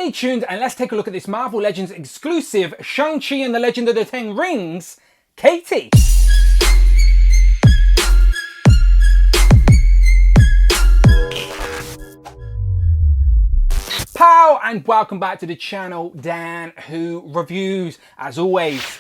Stay tuned and let's take a look at this Marvel Legends exclusive Shang-Chi and the Legend of the Ten Rings, Katy. Pow, and welcome back to the channel, Dan Who Reviews. As always,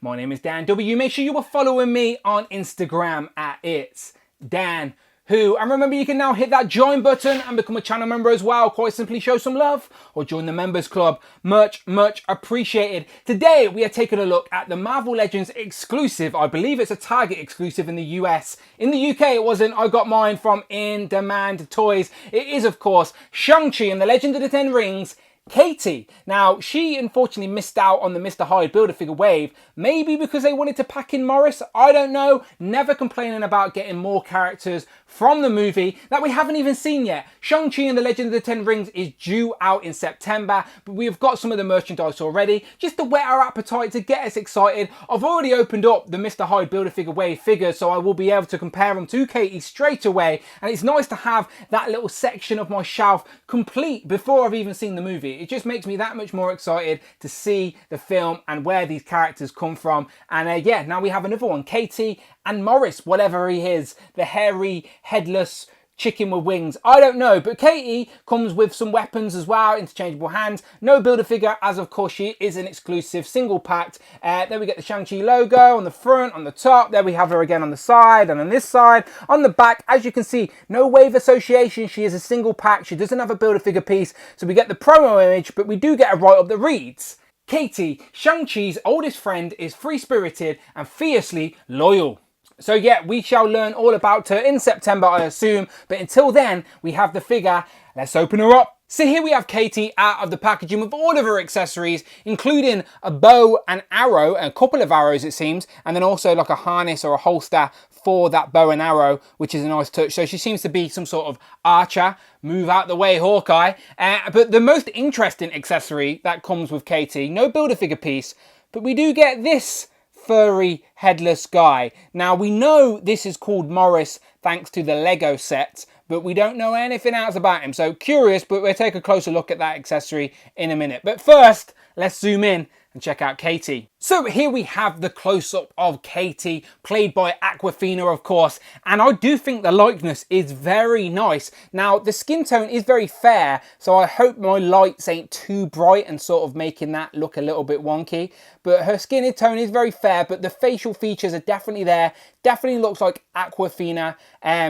my name is Dan W. Make sure you are following me on Instagram at It's Dan Who. And remember, you can now hit that join button and become a channel member as well. Quite simply show some love or join the members club. Much appreciated. Today, we are taking a look at the Marvel Legends exclusive. I believe it's a Target exclusive in the US. In the UK, it wasn't. I got mine from In Demand Toys. It is, of course, Shang-Chi and the Legend of the Ten Rings, Katy. Now, she unfortunately missed out on the Mr. Hyde Build-A-Figure wave, maybe because they wanted to pack in Morris, I don't know. Never complaining about getting more characters from the movie that we haven't even seen yet. Shang-Chi and the Legend of the Ten Rings is due out in September, but we have got some of the merchandise already, just to whet our appetite, to get us excited. I've already opened up the Mr. Hyde Build-A-Figure wave figures, so I will be able to compare them to Katy straight away, and it's nice to have that little section of my shelf complete before I've even seen the movie. It just makes me that much more excited to see the film and where these characters come from. And yeah, now we have another one, Katy and Morris, whatever he is, the hairy, headless chicken with wings, I don't know. But Katy comes with some weapons as well, interchangeable hands. No Build-A-Figure, as of course she is an exclusive, single packed. There we get the Shang-Chi logo on the front, on the top. There we have her again on the side and on this side. On the back, as you can see, no wave association. She is a single pack. She doesn't have a Build-A-Figure piece. So we get the promo image, but we do get a write-up that reads, Katy, Shang-Chi's oldest friend, is free-spirited and fiercely loyal. So yeah, we shall learn all about her in September, I assume. But until then, we have the figure. Let's open her up. So here we have Katy out of the packaging with all of her accessories, including a bow and arrow, a couple of arrows it seems, and then also like a harness or a holster for that bow and arrow, which is a nice touch. So she seems to be some sort of archer. Move out the way, Hawkeye. But the most interesting accessory that comes with Katy, no Build-A-Figure piece, but we do get this furry headless guy. Now we know this is called Morris thanks to the Lego sets, but we don't know anything else about him. So curious, but we'll take a closer look at that accessory in a minute. But first, let's zoom in and check out Katy. So here we have the close-up of Katy, played by Awkwafina, of course, and I do think the likeness is very nice. Now, the skin tone is very fair, so I hope my lights ain't too bright and sort of making that look a little bit wonky, but her skin tone is very fair, but the facial features are definitely there. Definitely looks like Awkwafina.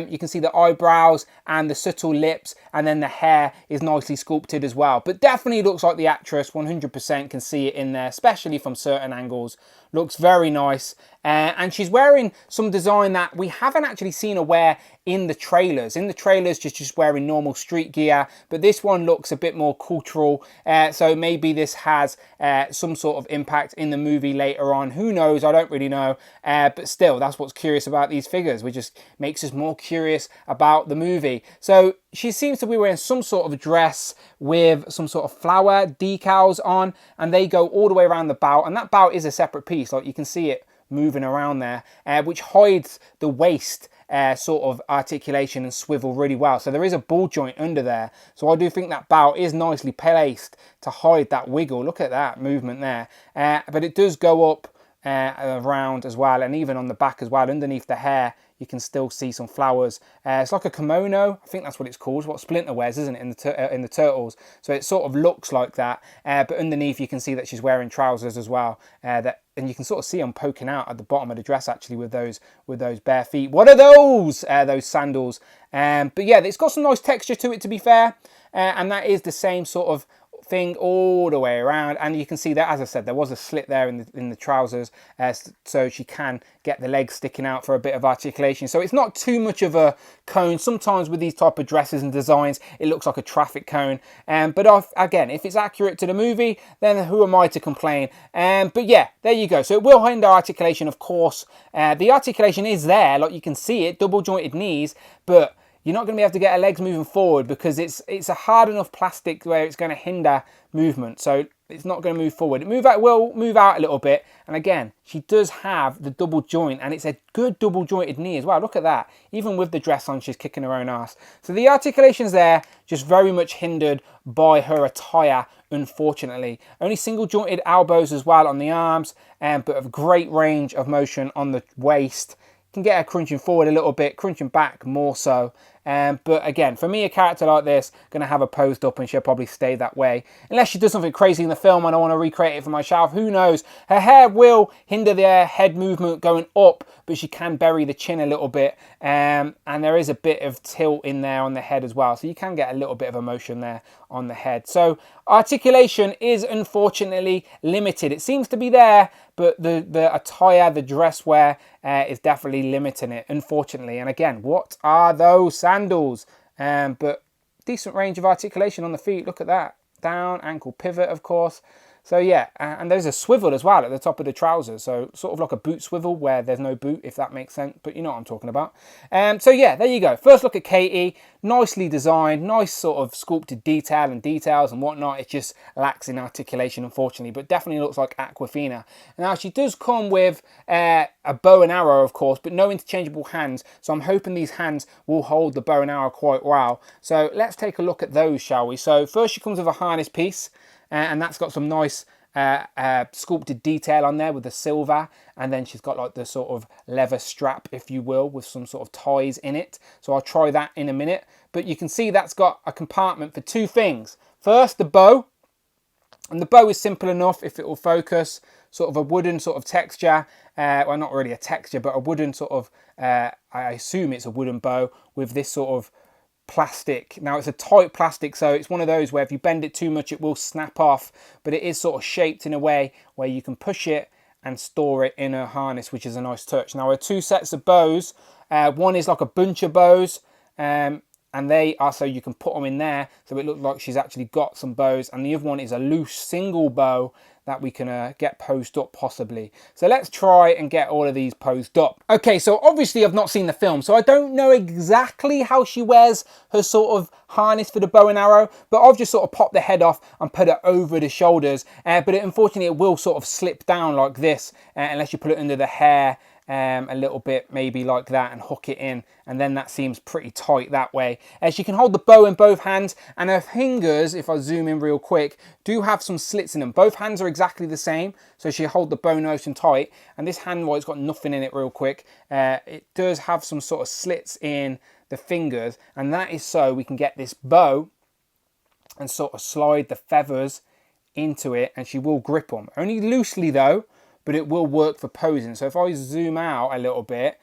You can see the eyebrows and the subtle lips, and then the hair is nicely sculpted as well, but definitely looks like the actress. 100% can see it in there, especially from certain angles. Looks very nice. And she's wearing some design that we haven't actually seen her wear in the trailers. In the trailers, she's just wearing normal street gear, but this one looks a bit more cultural. So maybe this has some sort of impact in the movie later on. Who knows? I don't really know. But still, that's what's curious about these figures. It just makes us more curious about the movie. So she seems to be wearing some sort of dress with some sort of flower decals on, and they go all the way around the bout. And that bout is a separate piece, like you can see it moving around there, which hides the waist sort of articulation and swivel really well. So there is a ball joint under there. So I do think that bout is nicely placed to hide that wiggle. Look at that movement there. But it does go up around as well, and even on the back as well, underneath the hair, you can still see some flowers. It's like a kimono, I think that's what it's called, what Splinter wears, isn't it, in the Turtles. So it sort of looks like that, but underneath you can see that she's wearing trousers as well, and you can sort of see them poking out at the bottom of the dress actually with those bare feet. What are those? Those sandals. But yeah, it's got some nice texture to it, to be fair, and that is the same sort of thing all the way around, and you can see that, as I said, there was a slit there in the trousers, so she can get the legs sticking out for a bit of articulation. So it's not too much of a cone. Sometimes with these type of dresses and designs, it looks like a traffic cone, but again, if it's accurate to the movie, then who am I to complain? But yeah, there you go. So it will hinder articulation, of course. The articulation is there, like you can see it, double jointed knees, but you're not going to be able to get her legs moving forward because it's a hard enough plastic where it's going to hinder movement. So It's not going to move forward. It will move out a little bit. And again, she does have the double joint, and it's a good double jointed knee as well. Look at that. Even with the dress on, she's kicking her own ass. So the articulation's there, just very much hindered by her attire, unfortunately. Only single jointed elbows as well on the arms, but a great range of motion on the waist. Can get her crunching forward a little bit, crunching back more so. But again, for me, a character like this, going to have her posed up and she'll probably stay that way. Unless she does something crazy in the film and I want to recreate it for myself, who knows? Her hair will hinder the head movement going up, but she can bury the chin a little bit. And there is a bit of tilt in there on the head as well. So you can get a little bit of emotion there on the head. So articulation is unfortunately limited. It seems to be there, but the attire, the dress wear is definitely limiting it, unfortunately. And again, what are those sandals? But decent range of articulation on the feet. Look at that. Down, ankle pivot, of course. So yeah, and there's a swivel as well at the top of the trousers. So sort of like a boot swivel where there's no boot, if that makes sense. But you know what I'm talking about. So yeah, there you go. First look at Katy. Nicely designed, nice sort of sculpted detail and details and whatnot. It just lacks in articulation, unfortunately, but definitely looks like Aquafina. Now, she does come with a bow and arrow, of course, but no interchangeable hands. So I'm hoping these hands will hold the bow and arrow quite well. So let's take a look at those, shall we? So first she comes with a harness piece. And that's got some nice sculpted detail on there with the silver, and then she's got like the sort of leather strap, if you will, with some sort of ties in it. So I'll try that in a minute. But you can see that's got a compartment for two things. First, the bow, and the bow is simple enough if it will focus. Sort of a wooden sort of texture, well, not really a texture, but a wooden sort of, I assume it's a wooden bow with this sort of plastic. Now it's a tight plastic, so it's one of those where if you bend it too much it will snap off, but it is sort of shaped in a way where you can push it and store it in a harness, which is a nice touch. Now our two sets of bows, one is like a bunch of bows, and they are so you can put them in there so it looks like she's actually got some bows, and the other one is a loose single bow that we can get posed up possibly. So let's try and get all of these posed up. Okay, so obviously I've not seen the film, so I don't know exactly how she wears her sort of harness for the bow and arrow, but I've just sort of popped the head off and put it over the shoulders, but unfortunately it will sort of slip down like this unless you put it under the hair a little bit, maybe like that, and hook it in, and then that seems pretty tight that way. She can hold the bow in both hands, and her fingers, if I zoom in real quick, do have some slits in them. Both hands are exactly the same, so she hold the bow nice and tight, and this hand, well, it's got nothing in it real quick. It does have some sort of slits in the fingers, and that is so we can get this bow and sort of slide the feathers into it, and she will grip them. Only loosely though, but it will work for posing. So if I zoom out a little bit,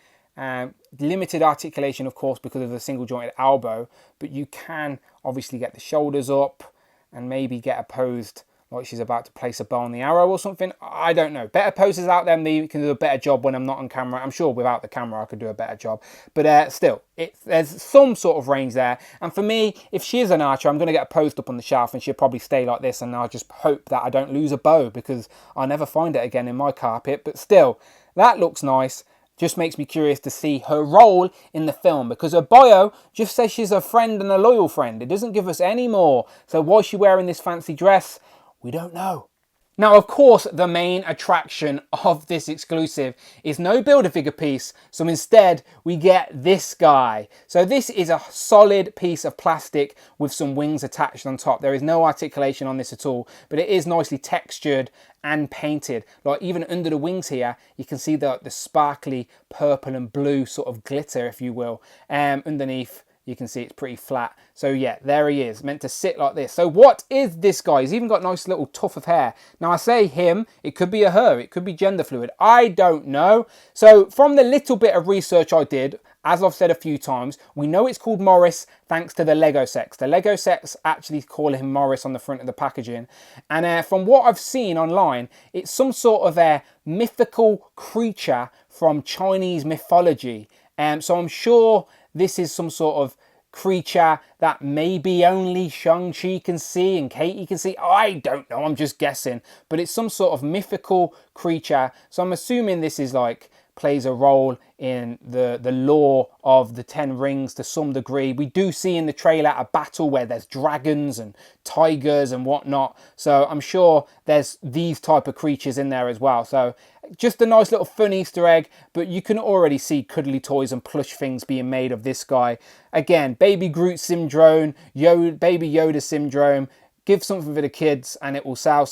limited articulation, of course, because of the single jointed elbow, but you can obviously get the shoulders up and maybe get a posed like she's about to place a bow on the arrow or something. I don't know. Better posers out there than me can do a better job when I'm not on camera. I'm sure without the camera I could do a better job. But still, there's some sort of range there. And for me, if she is an archer, I'm going to get a posed up on the shelf and she'll probably stay like this. And I'll just hope that I don't lose a bow because I'll never find it again in my carpet. But still, that looks nice. Just makes me curious to see her role in the film, because her bio just says she's a friend and a loyal friend. It doesn't give us any more. So why is she wearing this fancy dress? We don't know. Now, of course, the main attraction of this exclusive is no Build-A-Figure piece, so instead we get this guy. So this is a solid piece of plastic with some wings attached on top. There is no articulation on this at all, but it is nicely textured and painted. Like even under the wings here, you can see the sparkly purple and blue sort of glitter, if you will. Underneath, you can see it's pretty flat. So yeah, there he is, meant to sit like this. So what is this guy? He's even got a nice little tuft of hair. Now I say him, it could be a her, it could be gender fluid. I don't know. So from the little bit of research I did, as I've said a few times, we know it's called Morris thanks to the Lego sets. The Lego sets actually call him Morris on the front of the packaging. And from what I've seen online, it's some sort of a mythical creature from Chinese mythology. So I'm sure this is some sort of creature that maybe only Shang-Chi can see and Katy can see. I don't know, I'm just guessing. But it's some sort of mythical creature. So I'm assuming this is like plays a role in the lore of the Ten Rings to some degree. We do see in the trailer a battle where there's dragons and tigers and whatnot. So I'm sure there's these type of creatures in there as well. So just a nice little fun Easter egg, but you can already see cuddly toys and plush things being made of this guy. Again, Baby Groot syndrome, Baby Yoda syndrome. Give something for the kids and it will sell.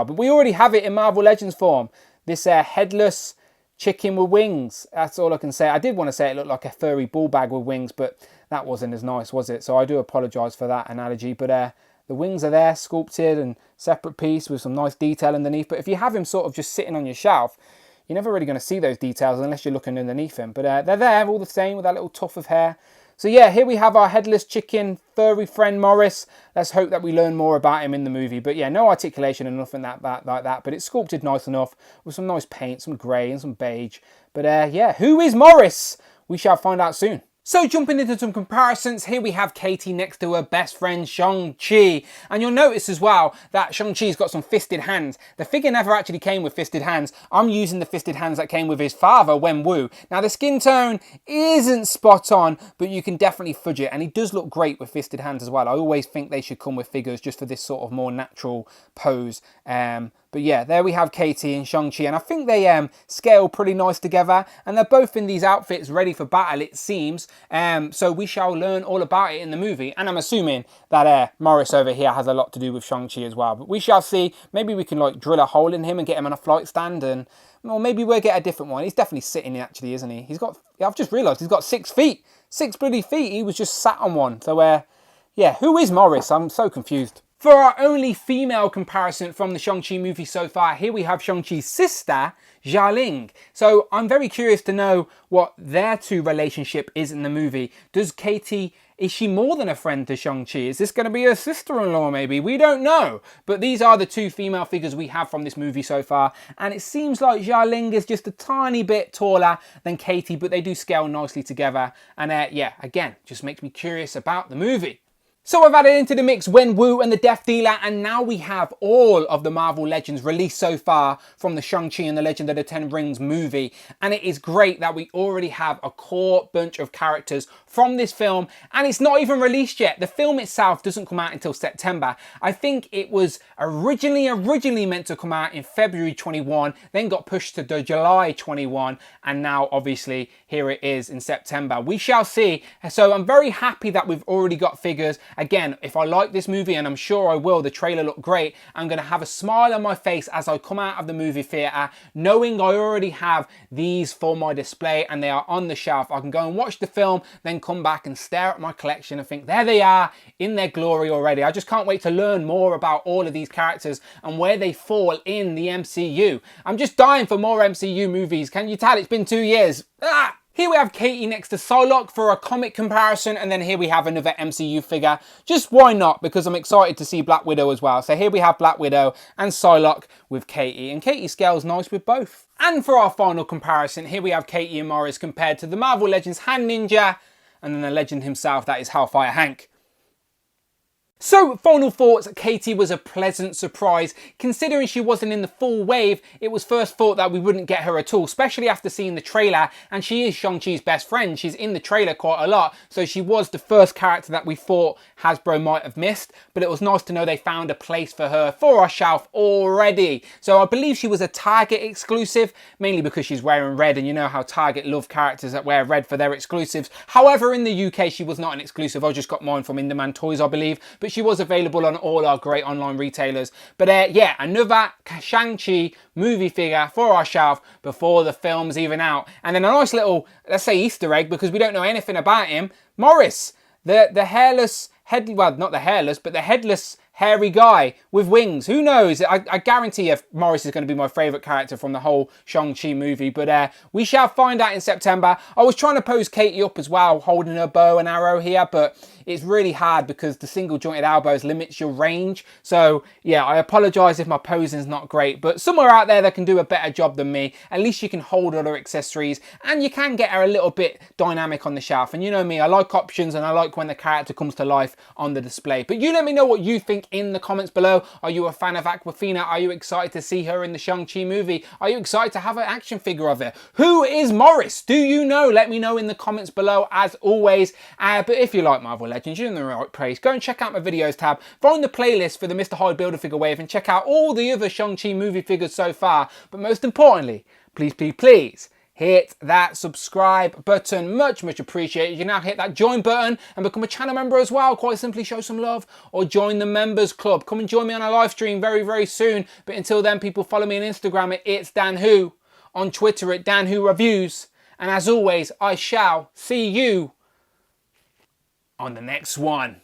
But we already have it in Marvel Legends form. This headless chicken with wings. That's all I can say. I did want to say it looked like a furry ball bag with wings, but that wasn't as nice, was it? So I do apologise for that analogy. But the wings are there, sculpted and separate piece with some nice detail underneath. But if you have him sort of just sitting on your shelf, you're never really going to see those details unless you're looking underneath him. But they're there all the same with that little tuft of hair. So yeah, here we have our headless chicken furry friend Morris. Let's hope that we learn more about him in the movie. But yeah, no articulation and nothing like that. But it's sculpted nice enough with some nice paint, some grey and some beige. But yeah, who is Morris? We shall find out soon. So jumping into some comparisons, here we have Katy next to her best friend Shang-Chi. And you'll notice as well that Shang-Chi's got some fisted hands. The figure never actually came with fisted hands. I'm using the fisted hands that came with his father, Wenwu. Now the skin tone isn't spot on, but you can definitely fudge it. And he does look great with fisted hands as well. I always think they should come with figures just for this sort of more natural pose. But yeah, there we have Katy and Shang-Chi, and I think they scale pretty nice together, and they're both in these outfits ready for battle, it seems. So we shall learn all about it in the movie, and I'm assuming that Morris over here has a lot to do with Shang-Chi as well. But we shall see. Maybe we can like drill a hole in him and get him on a flight stand, or maybe we'll get a different one. He's definitely sitting actually, isn't he? I've just realised he's got 6 feet. 6 bloody feet. He was just sat on one. So yeah, who is Morris? I'm so confused. For our only female comparison from the Shang-Chi movie so far, here we have Shang-Chi's sister, Xialing. So I'm very curious to know what their two relationship is in the movie. Does Katy, is she more than a friend to Shang-Chi? Is this going to be her sister-in-law maybe? We don't know. But these are the two female figures we have from this movie so far. And it seems like Xialing is just a tiny bit taller than Katy, but they do scale nicely together. And yeah, again, just makes me curious about the movie. So I've added into the mix Wenwu and the Death Dealer, and now we have all of the Marvel Legends released so far from the Shang-Chi and the Legend of the Ten Rings movie. And it is great that we already have a core bunch of characters from this film, and it's not even released yet. The film itself doesn't come out until September. I think it was originally meant to come out in February 21, then got pushed to July 21, and now obviously here it is in September. We shall see. So I'm very happy that we've already got figures. Again, if I like this movie, and I'm sure I will, the trailer looked great, I'm going to have a smile on my face as I come out of the movie theatre, knowing I already have these for my display and they are on the shelf. I can go and watch the film, then come back and stare at my collection and think, there they are in their glory already. I just can't wait to learn more about all of these characters and where they fall in the MCU. I'm just dying for more MCU movies. Can you tell? It's been 2 years. Here we have Katy next to Psylocke for a comic comparison, and then here we have another MCU figure. Just why not? Because I'm excited to see Black Widow as well. So here we have Black Widow and Psylocke with Katy, and Katy scales nice with both. And for our final comparison, here we have Katy and Morris compared to the Marvel Legends Hand Ninja, and then the legend himself, that is Hellfire Hank. So, final thoughts, Katy was a pleasant surprise. Considering she wasn't in the full wave, it was first thought that we wouldn't get her at all, especially after seeing the trailer, and she is Shang-Chi's best friend. She's in the trailer quite a lot, so she was the first character that we thought Hasbro might have missed, but it was nice to know they found a place for her for our shelf already. So I believe she was a Target exclusive, mainly because she's wearing red, and you know how Target love characters that wear red for their exclusives. However, in the UK, she was not an exclusive. I just got mine from In-Demand Toys, I believe, but she was available on all our great online retailers. But yeah, another Shang-Chi movie figure for our shelf before the film's even out. And then a nice little, let's say, Easter egg, because we don't know anything about him. Morris, the hairless, well, not the hairless, but the headless hairy guy with wings. Who knows? I guarantee you Morris is going to be my favourite character from the whole Shang-Chi movie. But we shall find out in September. I was trying to pose Katy up as well, holding her bow and arrow here, but it's really hard because the single jointed elbows limits your range. So yeah, I apologise if my posing's not great, but somewhere out there that can do a better job than me. At least you can hold other accessories and you can get her a little bit dynamic on the shelf. And you know me, I like options and I like when the character comes to life on the display. But you let me know what you think think in the comments below. Are you a fan of Awkwafina? Are you excited to see her in the Shang-Chi movie? Are you excited to have an action figure of it? Who is Morris? Do you know? Let me know in the comments below as always. But if you like Marvel Legends, you're in the right place. Go and check out my videos tab. Find the playlist for the Mr. Hyde Build-A-Figure wave and check out all the other Shang-Chi movie figures so far. But most importantly, please, please, please, hit that subscribe button. Much appreciated. You can now hit that join button and become a channel member as well. Quite simply show some love or join the members club. Come and join me on a live stream very soon. But until then, people, follow me on Instagram at It's Dan Who, on Twitter at Dan Who Reviews. And as always, I shall see you on the next one.